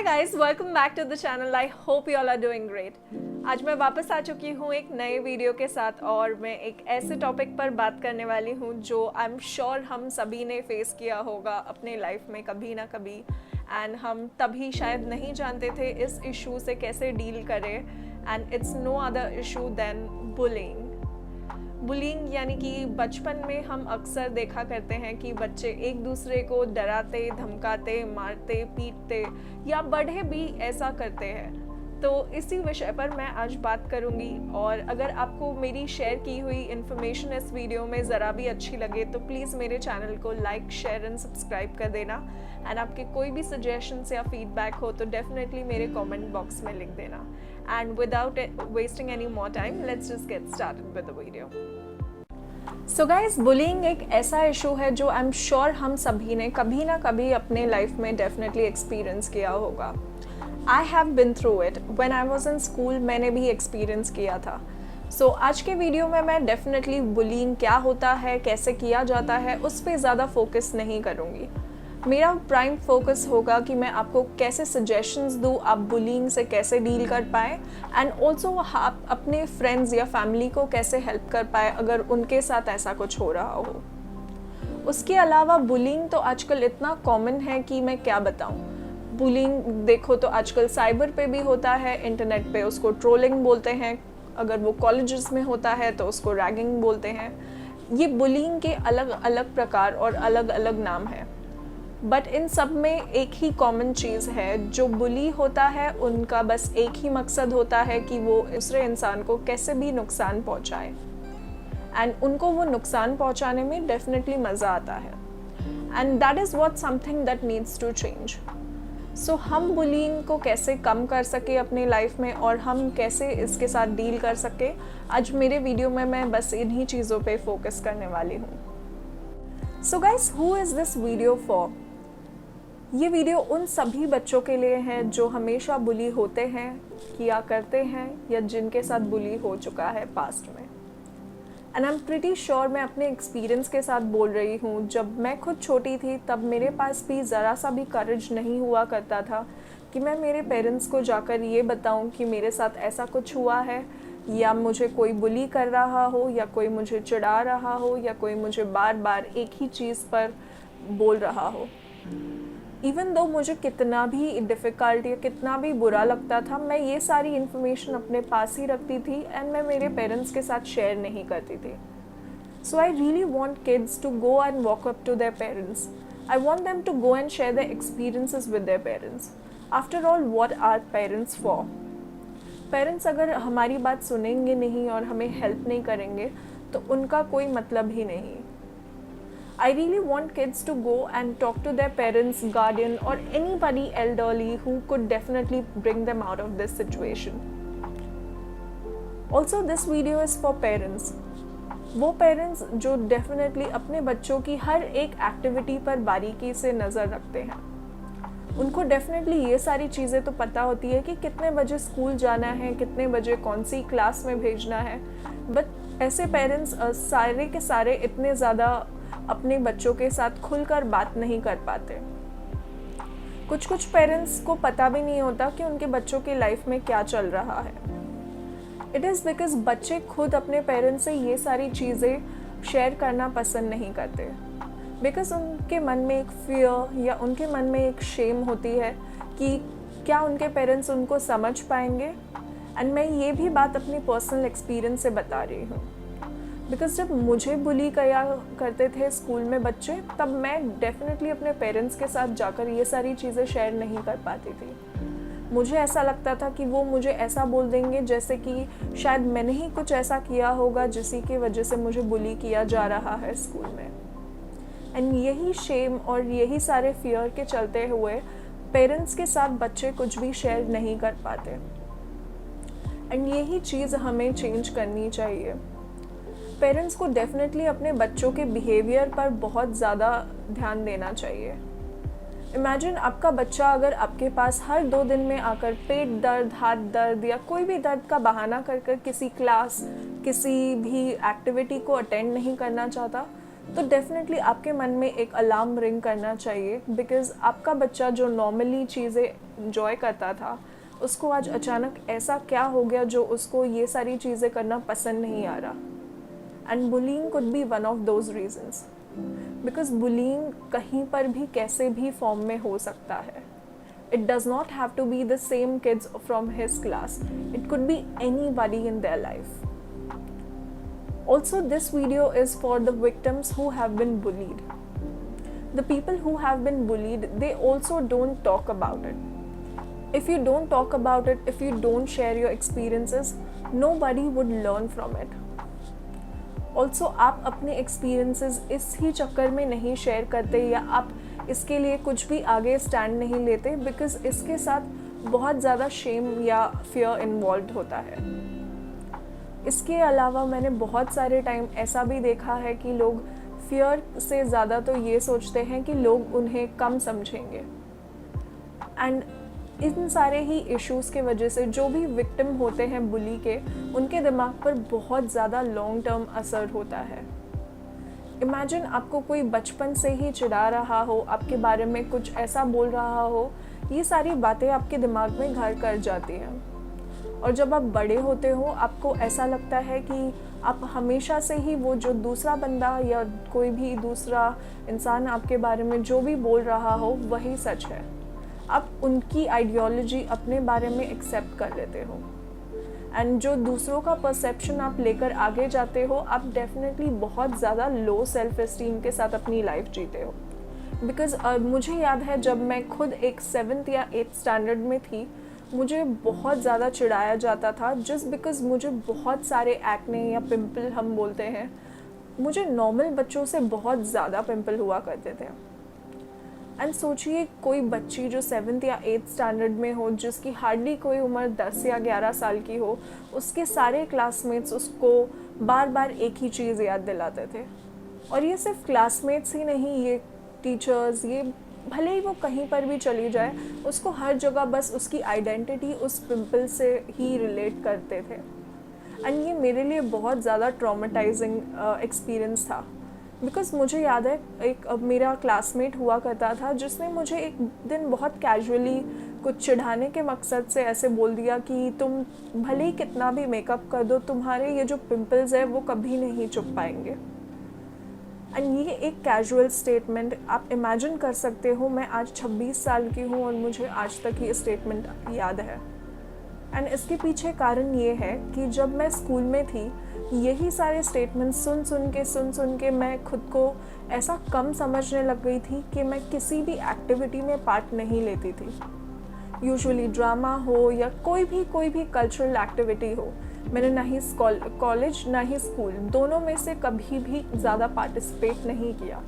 Hi guys, welcome back to the channel. I hope you all are doing great. आज मैं वापस आ चुकी हूँ एक नए वीडियो के साथ और मैं एक ऐसे टॉपिक पर बात करने वाली हूँ जो आई एम श्योर हम सभी ने फेस किया होगा अपने लाइफ में कभी ना कभी, एंड हम तभी शायद नहीं जानते थे इस इशू से कैसे डील करें। And it's no other issue than bullying. Bullying यानी कि बचपन में हम अक्सर देखा करते हैं कि बच्चे एक दूसरे को डराते, धमकाते, मारते, पीटते या बड़े भी ऐसा करते हैं। तो इसी विषय पर मैं आज बात करूंगी और अगर आपको मेरी शेयर की हुई इन्फॉर्मेशन इस वीडियो में ज़रा भी अच्छी लगे तो प्लीज़ मेरे चैनल को लाइक, शेयर एंड सब्सक्राइब कर देना। एंड आपके कोई भी सजेशंस या फीडबैक हो तो डेफिनेटली मेरे कमेंट बॉक्स में लिख देना। And without wasting any more time, let's just get started with the video. So guys, bullying एक ऐसा इशू है जो आई एम श्योर हम सभी ने कभी ना कभी अपने लाइफ में डेफिनेटली एक्सपीरियंस किया होगा। I have been through it when I was in school, मैंने भी एक्सपीरियंस किया था। सो आज के वीडियो में मैं डेफिनेटली बुलिंग क्या होता है, कैसे किया जाता है, उस पर ज़्यादा फोकस नहीं करूँगी। मेरा प्राइम फोकस होगा कि मैं आपको कैसे सजेशंस दूँ आप बुलिंग से कैसे डील कर पाए, एंड ऑल्सो आप अपने फ्रेंड्स या फैमिली को कैसे हेल्प कर पाए अगर उनके साथ ऐसा कुछ हो रहा हो। उसके अलावा बुलिंग तो आजकल इतना कॉमन है कि मैं क्या बताऊँ। बुलिंग देखो तो आजकल साइबर पे भी होता है, इंटरनेट पे उसको ट्रोलिंग बोलते हैं, अगर वो कॉलेजेस में होता है तो उसको रैगिंग बोलते हैं। ये बुलिंग के अलग अलग प्रकार और अलग अलग नाम हैं, बट इन सब में एक ही कॉमन चीज़ है। जो बुली होता है उनका बस एक ही मकसद होता है कि वो दूसरे इंसान को कैसे भी नुकसान पहुंचाए, एंड उनको वो नुकसान पहुंचाने में डेफिनेटली मज़ा आता है। And that is what something that needs to change. So हम बुलिंग को कैसे कम कर सके अपनी लाइफ में और हम कैसे इसके साथ डील कर सके, आज मेरे वीडियो में मैं बस इन्हीं चीज़ों पे फोकस करने वाली हूँ। So guys, who is this video for? ये वीडियो उन सभी बच्चों के लिए है जो हमेशा बुली होते हैं, किया करते हैं, या जिनके साथ बुली हो चुका है पास्ट में। And I am pretty sure मैं अपने एक्सपीरियंस के साथ बोल रही हूँ। जब मैं खुद छोटी थी तब मेरे पास भी ज़रा सा भी करेज नहीं हुआ करता था कि मैं मेरे पेरेंट्स को जाकर ये बताऊँ कि मेरे साथ ऐसा कुछ हुआ है, या मुझे कोई बुली कर रहा हो, या कोई मुझे चिढ़ा रहा हो, या कोई मुझे बार बार एक ही चीज़ पर बोल रहा हो। इवन दो मुझे कितना भी डिफ़िकल्ट या कितना भी बुरा लगता था, मैं ये सारी इन्फॉर्मेशन अपने पास ही रखती थी एंड मैं मेरे पेरेंट्स के साथ शेयर नहीं करती थी। So I really want kids to go and walk up to their parents. I want them to go and share their experiences with their parents. After all, what are parents for? Parents अगर हमारी बात सुनेंगे नहीं और हमें help नहीं करेंगे तो उनका कोई मतलब ही नहीं। I really want kids to go and talk to their parents, guardian, or anybody elderly who could definitely bring them out of this situation. Also, this video is for parents. वो parents जो definitely अपने बच्चों की हर एक activity पर बारीकी से नज़र रखते हैं। उनको डेफिनेटली ये सारी चीज़ें तो पता होती है कि कितने बजे स्कूल जाना है, कितने बजे कौन सी क्लास में भेजना है, बट ऐसे पेरेंट्स सारे के सारे इतने ज़्यादा अपने बच्चों के साथ खुलकर बात नहीं कर पाते। कुछ पेरेंट्स को पता भी नहीं होता कि उनके बच्चों की लाइफ में क्या चल रहा है। इट इज़ बिकॉज बच्चे खुद अपने पेरेंट्स से ये सारी चीज़ें शेयर करना पसंद नहीं करते, बिकॉज उनके मन में एक फियर या उनके मन में एक शेम होती है कि क्या उनके पेरेंट्स उनको समझ पाएंगे। एंड मैं ये भी बात अपनी पर्सनल एक्सपीरियंस से बता रही हूँ, बिकॉज जब मुझे बुली किया करते थे स्कूल में बच्चे, तब मैं डेफिनेटली अपने पेरेंट्स के साथ जाकर ये सारी चीज़ें शेयर नहीं कर पाती थी। मुझे ऐसा लगता था कि वो मुझे ऐसा बोल देंगे जैसे कि शायद मैंने ही कुछ ऐसा किया होगा जिसी की वजह से मुझे बुली किया जा रहा है स्कूल में। एंड यही शेम और यही सारे फियर के चलते हुए पेरेंट्स के साथ बच्चे कुछ भी शेयर नहीं कर पाते। एंड यही चीज़ हमें चेंज करनी चाहिए। पेरेंट्स को डेफिनेटली अपने बच्चों के बिहेवियर पर बहुत ज़्यादा ध्यान देना चाहिए। इमेजिन आपका बच्चा अगर आपके पास हर 2 दिन में आकर पेट दर्द, हाथ दर्द या कोई भी दर्द का बहाना कर किसी क्लास, किसी भी एक्टिविटी को अटेंड नहीं करना चाहता, तो डेफिनेटली आपके मन में एक अलार्म रिंग करना चाहिए, बिकॉज़ आपका बच्चा जो नॉर्मली चीज़ें इंजॉय करता था, उसको आज अचानक ऐसा क्या हो गया जो उसको ये सारी चीज़ें करना पसंद नहीं आ रहा। And bullying could be one of those reasons, because bullying कहीं पर भी कैसे भी फॉर्म में हो सकता है। It does not have to be the same kids from his class. It could be anybody in their life. Also, this video is for the victims who have been bullied. The people who have been bullied, they also don't talk about it. If you don't talk about it, if you don't share your experiences, nobody would learn from it. Also आप अपने experiences इस ही चक्कर में नहीं share करते या आप इसके लिए कुछ भी आगे स्टैंड नहीं लेते, बिकॉज इसके साथ बहुत ज़्यादा शेम या फियर इन्वॉल्व होता है। इसके अलावा मैंने बहुत सारे टाइम ऐसा भी देखा है कि लोग फियर से ज़्यादा तो ये सोचते हैं कि लोग उन्हें कम समझेंगे। एंड इन सारे ही इश्यूज़ के वजह से जो भी विक्टिम होते हैं बुली के, उनके दिमाग पर बहुत ज़्यादा लॉन्ग टर्म असर होता है। इमेजिन आपको कोई बचपन से ही चिढ़ा रहा हो, आपके बारे में कुछ ऐसा बोल रहा हो, ये सारी बातें आपके दिमाग में घर कर जाती हैं। और जब आप बड़े होते हो, आपको ऐसा लगता है कि आप हमेशा से ही वो जो दूसरा बंदा या कोई भी दूसरा इंसान आपके बारे में जो भी बोल रहा हो वही सच है। आप उनकी आइडियोलॉजी अपने बारे में एक्सेप्ट कर लेते हो, एंड जो दूसरों का परसेप्शन आप लेकर आगे जाते हो, आप डेफिनेटली बहुत ज़्यादा लो सेल्फ एस्टीम के साथ अपनी लाइफ जीते हो। बिकॉज़ मुझे याद है जब मैं खुद एक 7th या 8th स्टैंडर्ड में थी, मुझे बहुत ज़्यादा चिढ़ाया जाता था जस्ट बिकॉज़ मुझे बहुत सारे एक्ने या पिंपल हम बोलते हैं, मुझे नॉर्मल बच्चों से बहुत ज़्यादा पिंपल हुआ करते थे। एंड सोचिए कोई बच्ची जो 7th या 8th स्टैंडर्ड में हो, जिसकी हार्डली कोई उम्र 10 या 11 साल की हो, उसके सारे क्लासमेट्स उसको बार बार एक ही चीज़ याद दिलाते थे। और ये सिर्फ क्लासमेट्स ही नहीं, ये टीचर्स, ये भले ही वो कहीं पर भी चली जाए, उसको हर जगह बस उसकी आइडेंटिटी उस पिंपल से ही रिलेट करते थे। एंड ये मेरे लिए बहुत ज़्यादा ट्रॉमेटाइजिंग एक्सपीरियंस था, बिकॉज़ मुझे याद है एक मेरा क्लासमेट हुआ करता था जिसने मुझे एक दिन बहुत कैजुअली कुछ चिढ़ाने के मकसद से ऐसे बोल दिया कि तुम भले ही कितना भी मेकअप कर दो, तुम्हारे ये जो पिंपल्स है वो कभी नहीं छुप पाएंगे। एंड ये एक कैजुअल स्टेटमेंट, आप इमेजिन कर सकते हो, मैं आज 26 साल की हूँ और मुझे आज तक ये स्टेटमेंट याद है। एंड इसके पीछे कारण ये है कि जब मैं स्कूल में थी, यही सारे स्टेटमेंट सुन सुन के मैं खुद को ऐसा कम समझने लग गई थी कि मैं किसी भी एक्टिविटी में पार्ट नहीं लेती थी। यूजुअली ड्रामा हो या कोई भी कल्चरल एक्टिविटी हो, मैंने ना ही कॉलेज ना ही स्कूल, दोनों में से कभी भी ज़्यादा पार्टिसिपेट नहीं किया।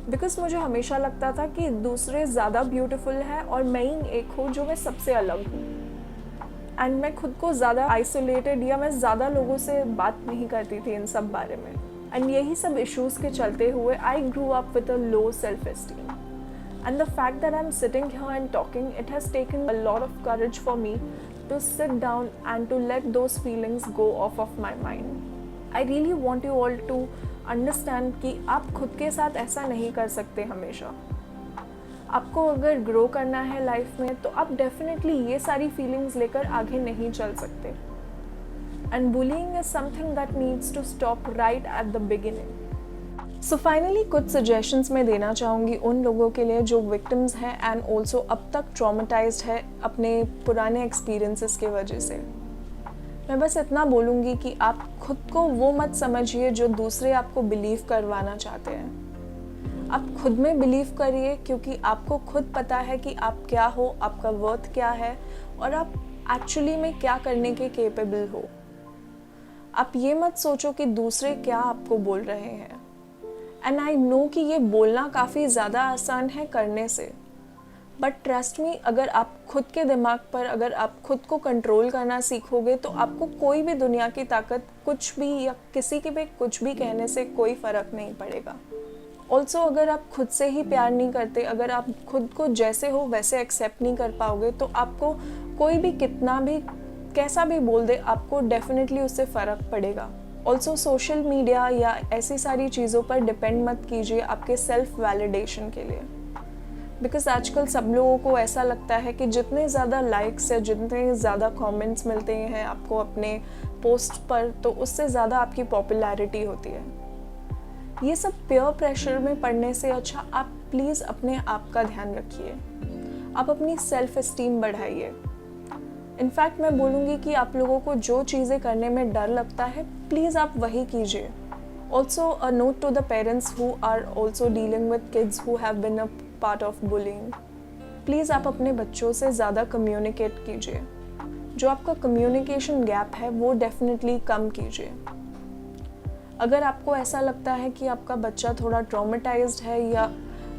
बिकॉज मुझे हमेशा लगता था कि दूसरे ज़्यादा ब्यूटीफुल है और मैं ही एक हूँ जो मैं सबसे अलग हूँ। एंड मैं खुद को ज़्यादा आइसोलेटेड या मैं ज़्यादा लोगों से बात नहीं करती थी इन सब बारे में। एंड यही सब इश्यूज़ के चलते हुए I grew up with a low self esteem. And the fact that I am sitting here and talking, it has taken a lot of courage for me to sit down and to let those feelings go off my mind. I really want you all to understand कि आप खुद के साथ ऐसा नहीं कर सकते हमेशा। आपको अगर ग्रो करना है लाइफ में, तो आप डेफिनेटली ये सारी फीलिंग्स लेकर आगे नहीं चल सकते। And bullying is something that needs to stop right at the beginning. So finally कुछ सजेशंस मैं देना चाहूँगी उन लोगों के लिए जो विक्टिम्स हैं एंड ऑल्सो अब तक ट्रॉमेटाइज्ड है अपने पुराने एक्सपीरियंसेस की वजह से। मैं बस इतना बोलूँगी कि आप खुद को वो मत समझिए जो दूसरे आपको बिलीव करवाना चाहते हैं। आप खुद में बिलीव करिए, क्योंकि आपको खुद पता है कि आप क्या हो, आपका वर्थ क्या है और आप एक्चुअली में क्या करने के केपेबल हो। आप ये मत सोचो कि दूसरे क्या आपको बोल रहे हैं। एंड आई नो कि ये बोलना काफ़ी ज़्यादा आसान है करने से, बट ट्रस्ट मी, अगर आप खुद के दिमाग पर, अगर आप खुद को कंट्रोल करना सीखोगे, तो आपको कोई भी दुनिया की ताकत कुछ भी या किसी के भी कुछ भी कहने से कोई फ़र्क नहीं पड़ेगा। ऑल्सो अगर आप खुद से ही प्यार नहीं करते, अगर आप खुद को जैसे हो वैसे एक्सेप्ट नहीं कर पाओगे, तो आपको कोई भी कितना भी कैसा भी बोल दे, आपको डेफिनेटली उससे फ़र्क पड़ेगा। ऑल्सो सोशल मीडिया या ऐसी सारी चीज़ों पर डिपेंड मत कीजिए आपके सेल्फ वैलिडेशन के लिए, बिकॉज आजकल सब लोगों को ऐसा लगता है कि जितने ज़्यादा लाइक्स या जितने ज़्यादा कमेंट्स मिलते हैं आपको अपने पोस्ट पर, तो उससे ज़्यादा आपकी पॉपुलैरिटी होती है। ये सब पीयर प्रेशर में पड़ने से अच्छा आप प्लीज़ अपने आप का ध्यान रखिए, आप अपनी सेल्फ एस्टीम बढ़ाइए। इनफैक्ट मैं बोलूँगी कि आप लोगों को जो चीज़ें करने में डर लगता है प्लीज़ आप वही कीजिए। Also a note to the parents who are also dealing with kids who have been a part of bullying, please आप अपने बच्चों से ज़्यादा कम्युनिकेट कीजिए। जो आपका कम्युनिकेशन गैप है वो डेफिनेटली कम कीजिए। अगर आपको ऐसा लगता है कि आपका बच्चा थोड़ा ट्रॉमेटाइज्ड है या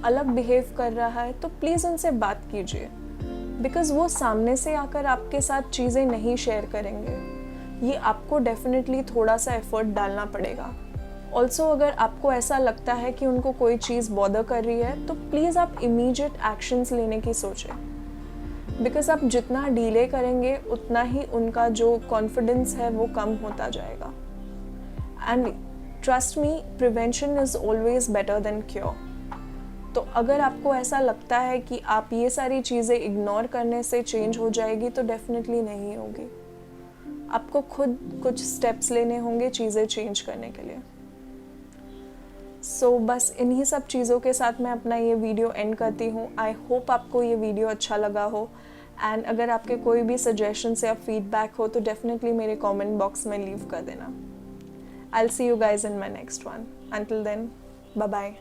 अलग बिहेव कर रहा है तो प्लीज़ उनसे बात कीजिए, बिकॉज़ वो सामने से आकर आपके साथ चीज़ें नहीं शेयर करेंगे। ये आपको डेफिनेटली थोड़ा सा एफर्ट डालना पड़ेगा। ऑल्सो अगर आपको ऐसा लगता है कि उनको कोई चीज़ बॉदर कर रही है तो प्लीज़ आप इमीडिएट एक्शंस लेने की सोचें, बिकॉज़ आप जितना डिले करेंगे उतना ही उनका जो कॉन्फिडेंस है वो कम होता जाएगा। And trust me, prevention is always better than cure. तो अगर आपको ऐसा लगता है कि आप ये सारी चीज़ें इग्नोर करने से चेंज हो जाएगी तो डेफिनेटली नहीं होगी। आपको खुद कुछ स्टेप्स लेने होंगे चीज़ें चेंज करने के लिए। सो बस इन्हीं सब चीज़ों के साथ मैं अपना ये वीडियो एंड करती हूँ। आई होप आपको ये वीडियो अच्छा लगा हो, एंड अगर आपके कोई भी सजेशंस या फीडबैक हो तो डेफिनेटली मेरे कमेंट बॉक्स में लीव कर देना। I will see you guys in my next one. Until then, bye bye.